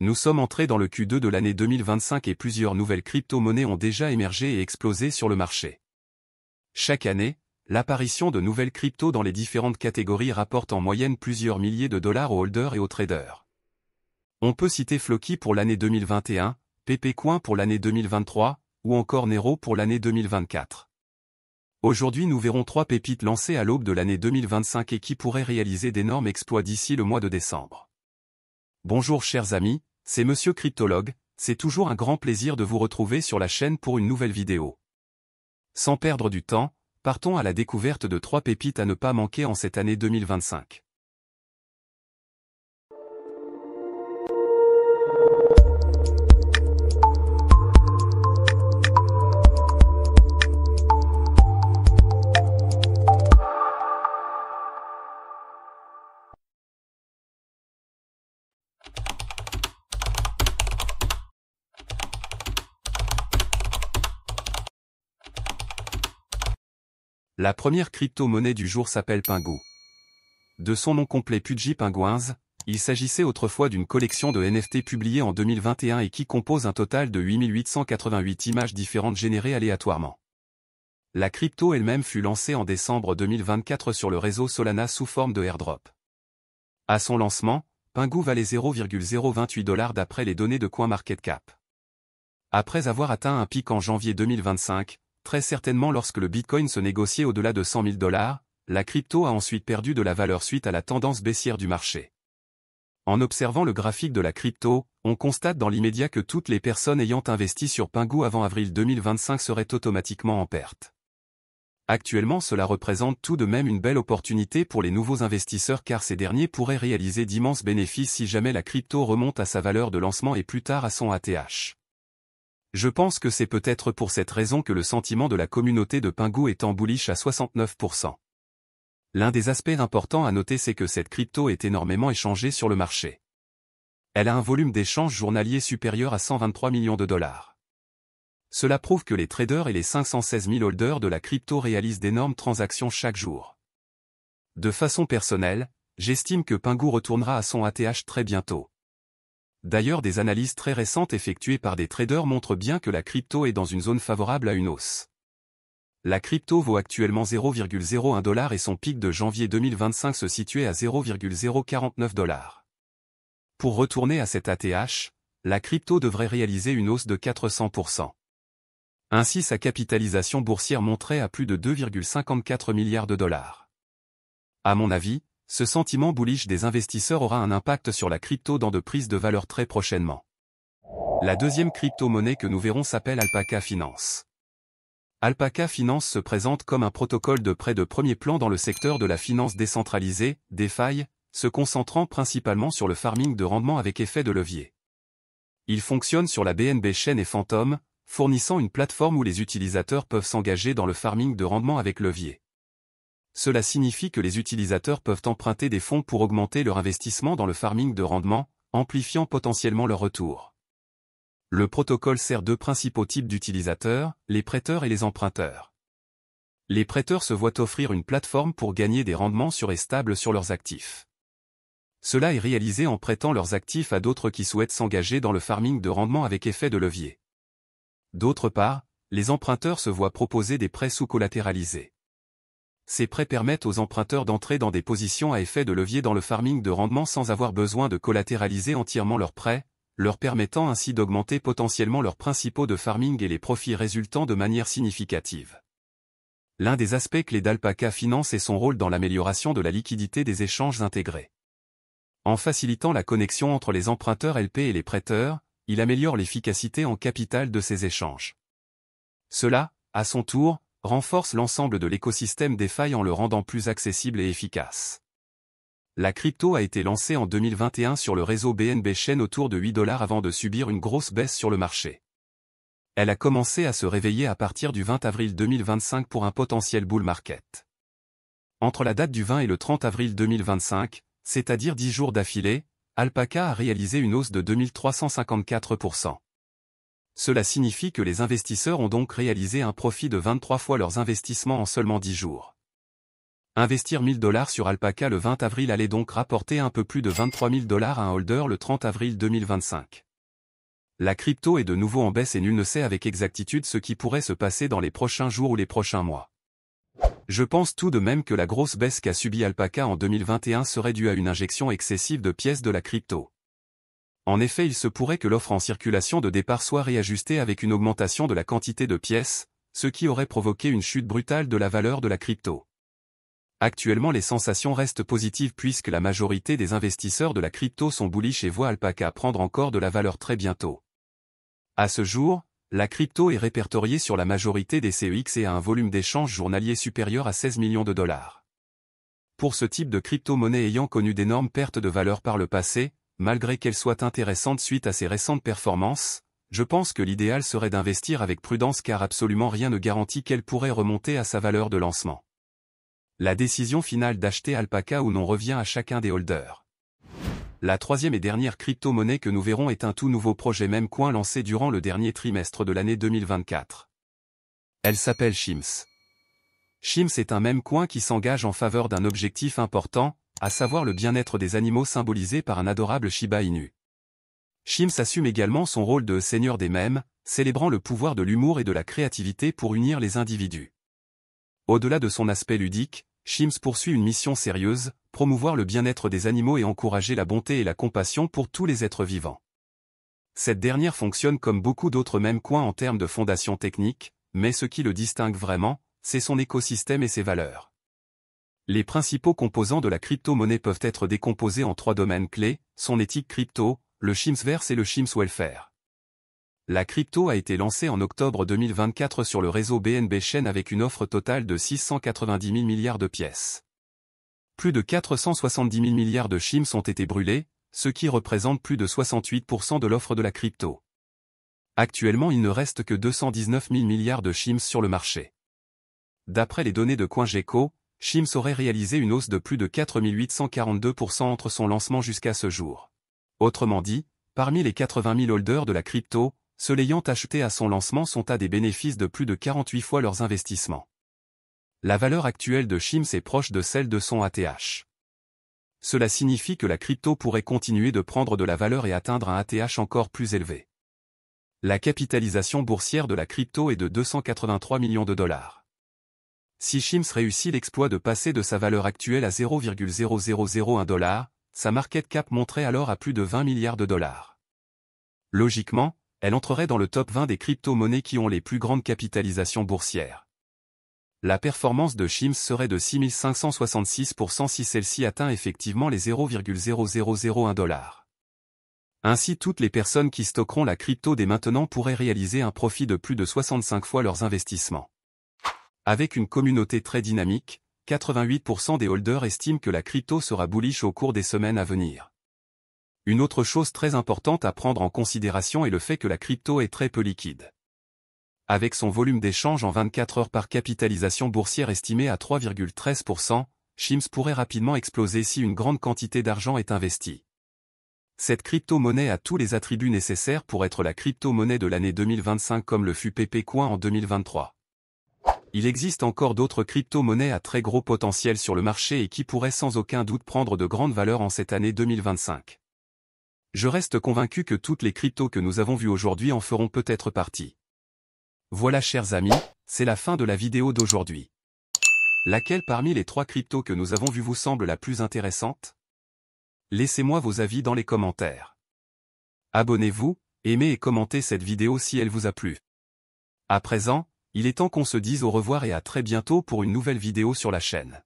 Nous sommes entrés dans le Q2 de l'année 2025 et plusieurs nouvelles crypto-monnaies ont déjà émergé et explosé sur le marché. Chaque année, l'apparition de nouvelles cryptos dans les différentes catégories rapporte en moyenne plusieurs milliers de dollars aux holders et aux traders. On peut citer Floki pour l'année 2021, Pepecoin pour l'année 2023, ou encore Nero pour l'année 2024. Aujourd'hui nous verrons 3 pépites lancées à l'aube de l'année 2025 et qui pourraient réaliser d'énormes exploits d'ici le mois de décembre. Bonjour chers amis, c'est Monsieur Cryptologue, c'est toujours un grand plaisir de vous retrouver sur la chaîne pour une nouvelle vidéo. Sans perdre du temps, partons à la découverte de 3 pépites à ne pas manquer en cette année 2025. La première crypto-monnaie du jour s'appelle Pingu. De son nom complet Pudgy Penguins, il s'agissait autrefois d'une collection de NFT publiée en 2021 et qui compose un total de 8888 images différentes générées aléatoirement. La crypto elle-même fut lancée en décembre 2024 sur le réseau Solana sous forme de airdrop. À son lancement, Pingu valait 0,028 $ d'après les données de CoinMarketCap. Après avoir atteint un pic en janvier 2025, très certainement lorsque le Bitcoin se négociait au-delà de 100 000 $, la crypto a ensuite perdu de la valeur suite à la tendance baissière du marché. En observant le graphique de la crypto, on constate dans l'immédiat que toutes les personnes ayant investi sur Pingu avant avril 2025 seraient automatiquement en perte. Actuellement cela représente tout de même une belle opportunité pour les nouveaux investisseurs car ces derniers pourraient réaliser d'immenses bénéfices si jamais la crypto remonte à sa valeur de lancement et plus tard à son ATH. Je pense que c'est peut-être pour cette raison que le sentiment de la communauté de Pingu est en bullish à 69%. L'un des aspects importants à noter c'est que cette crypto est énormément échangée sur le marché. Elle a un volume d'échange journalier supérieur à 123 millions de dollars. Cela prouve que les traders et les 516 000 holders de la crypto réalisent d'énormes transactions chaque jour. De façon personnelle, j'estime que Pingu retournera à son ATH très bientôt. D'ailleurs des analyses très récentes effectuées par des traders montrent bien que la crypto est dans une zone favorable à une hausse. La crypto vaut actuellement 0,01 $ et son pic de janvier 2025 se situait à 0,049 $. Pour retourner à cet ATH, la crypto devrait réaliser une hausse de 400%. Ainsi sa capitalisation boursière monterait à plus de 2,54 milliards de dollars. À mon avis, ce sentiment bullish des investisseurs aura un impact sur la crypto dans de prises de valeur très prochainement. La deuxième crypto-monnaie que nous verrons s'appelle Alpaca Finance. Alpaca Finance se présente comme un protocole de prêt de premier plan dans le secteur de la finance décentralisée, DeFi, se concentrant principalement sur le farming de rendement avec effet de levier. Il fonctionne sur la BNB Chain et Phantom, fournissant une plateforme où les utilisateurs peuvent s'engager dans le farming de rendement avec levier. Cela signifie que les utilisateurs peuvent emprunter des fonds pour augmenter leur investissement dans le farming de rendement, amplifiant potentiellement leur retour. Le protocole sert deux principaux types d'utilisateurs, les prêteurs et les emprunteurs. Les prêteurs se voient offrir une plateforme pour gagner des rendements sûrs et stables sur leurs actifs. Cela est réalisé en prêtant leurs actifs à d'autres qui souhaitent s'engager dans le farming de rendement avec effet de levier. D'autre part, les emprunteurs se voient proposer des prêts sous-collatéralisés. Ces prêts permettent aux emprunteurs d'entrer dans des positions à effet de levier dans le farming de rendement sans avoir besoin de collatéraliser entièrement leurs prêts, leur permettant ainsi d'augmenter potentiellement leurs principaux de farming et les profits résultant de manière significative. L'un des aspects clés d'Alpaca Finance est son rôle dans l'amélioration de la liquidité des échanges intégrés. En facilitant la connexion entre les emprunteurs LP et les prêteurs, il améliore l'efficacité en capital de ces échanges. Cela, à son tour, renforce l'ensemble de l'écosystème DeFi en le rendant plus accessible et efficace. La crypto a été lancée en 2021 sur le réseau BNB Chain autour de 8 $ avant de subir une grosse baisse sur le marché. Elle a commencé à se réveiller à partir du 20 avril 2025 pour un potentiel bull market. Entre la date du 20 et le 30 avril 2025, c'est-à-dire 10 jours d'affilée, Alpaca a réalisé une hausse de 2354%. Cela signifie que les investisseurs ont donc réalisé un profit de 23 fois leurs investissements en seulement 10 jours. Investir 1000 $ sur Alpaca le 20 avril allait donc rapporter un peu plus de 23 000 $ à un holder le 30 avril 2025. La crypto est de nouveau en baisse et nul ne sait avec exactitude ce qui pourrait se passer dans les prochains jours ou les prochains mois. Je pense tout de même que la grosse baisse qu'a subie Alpaca en 2021 serait due à une injection excessive de pièces de la crypto. En effet, il se pourrait que l'offre en circulation de départ soit réajustée avec une augmentation de la quantité de pièces, ce qui aurait provoqué une chute brutale de la valeur de la crypto. Actuellement, les sensations restent positives puisque la majorité des investisseurs de la crypto sont bullish et voient Alpaca prendre encore de la valeur très bientôt. À ce jour, la crypto est répertoriée sur la majorité des CEX et a un volume d'échange journalier supérieur à 16 millions de dollars. Pour ce type de crypto-monnaie ayant connu d'énormes pertes de valeur par le passé, malgré qu'elle soit intéressante suite à ses récentes performances, je pense que l'idéal serait d'investir avec prudence car absolument rien ne garantit qu'elle pourrait remonter à sa valeur de lancement. La décision finale d'acheter Alpaca ou non revient à chacun des holders. La troisième et dernière crypto-monnaie que nous verrons est un tout nouveau projet Memecoin lancé durant le dernier trimestre de l'année 2024. Elle s'appelle Shims. Shims est un Memecoin qui s'engage en faveur d'un objectif important, à savoir le bien-être des animaux symbolisé par un adorable Shiba Inu. Shims assume également son rôle de seigneur des mèmes, célébrant le pouvoir de l'humour et de la créativité pour unir les individus. Au-delà de son aspect ludique, Shims poursuit une mission sérieuse, promouvoir le bien-être des animaux et encourager la bonté et la compassion pour tous les êtres vivants. Cette dernière fonctionne comme beaucoup d'autres Memecoins en termes de fondation technique, mais ce qui le distingue vraiment, c'est son écosystème et ses valeurs. Les principaux composants de la crypto-monnaie peuvent être décomposés en 3 domaines clés, son éthique crypto, le Shimsverse et le Shims Welfare. La crypto a été lancée en octobre 2024 sur le réseau BNB Chain avec une offre totale de 690 000 milliards de pièces. Plus de 470 000 milliards de Shims ont été brûlés, ce qui représente plus de 68% de l'offre de la crypto. Actuellement, il ne reste que 219 000 milliards de Shims sur le marché. D'après les données de CoinGecko, Shims aurait réalisé une hausse de plus de 4 842% entre son lancement jusqu'à ce jour. Autrement dit, parmi les 80 000 holders de la crypto, ceux l'ayant acheté à son lancement sont à des bénéfices de plus de 48 fois leurs investissements. La valeur actuelle de Shims est proche de celle de son ATH. Cela signifie que la crypto pourrait continuer de prendre de la valeur et atteindre un ATH encore plus élevé. La capitalisation boursière de la crypto est de 283 millions de dollars. Si Shims réussit l'exploit de passer de sa valeur actuelle à 0,0001 $, sa market cap monterait alors à plus de 20 milliards de dollars. Logiquement, elle entrerait dans le top 20 des crypto-monnaies qui ont les plus grandes capitalisations boursières. La performance de Shims serait de 6566% si celle-ci atteint effectivement les 0,0001 $. Ainsi, toutes les personnes qui stockeront la crypto dès maintenant pourraient réaliser un profit de plus de 65 fois leurs investissements. Avec une communauté très dynamique, 88% des holders estiment que la crypto sera bullish au cours des semaines à venir. Une autre chose très importante à prendre en considération est le fait que la crypto est très peu liquide. Avec son volume d'échange en 24 heures par capitalisation boursière estimée à 3,13%, Shims pourrait rapidement exploser si une grande quantité d'argent est investie. Cette crypto-monnaie a tous les attributs nécessaires pour être la crypto-monnaie de l'année 2025 comme le fut Pepecoin en 2023. Il existe encore d'autres crypto-monnaies à très gros potentiel sur le marché et qui pourraient sans aucun doute prendre de grandes valeurs en cette année 2025. Je reste convaincu que toutes les cryptos que nous avons vues aujourd'hui en feront peut-être partie. Voilà chers amis, c'est la fin de la vidéo d'aujourd'hui. Laquelle parmi les 3 cryptos que nous avons vues vous semble la plus intéressante? Laissez-moi vos avis dans les commentaires. Abonnez-vous, aimez et commentez cette vidéo si elle vous a plu. À présent, il est temps qu'on se dise au revoir et à très bientôt pour une nouvelle vidéo sur la chaîne.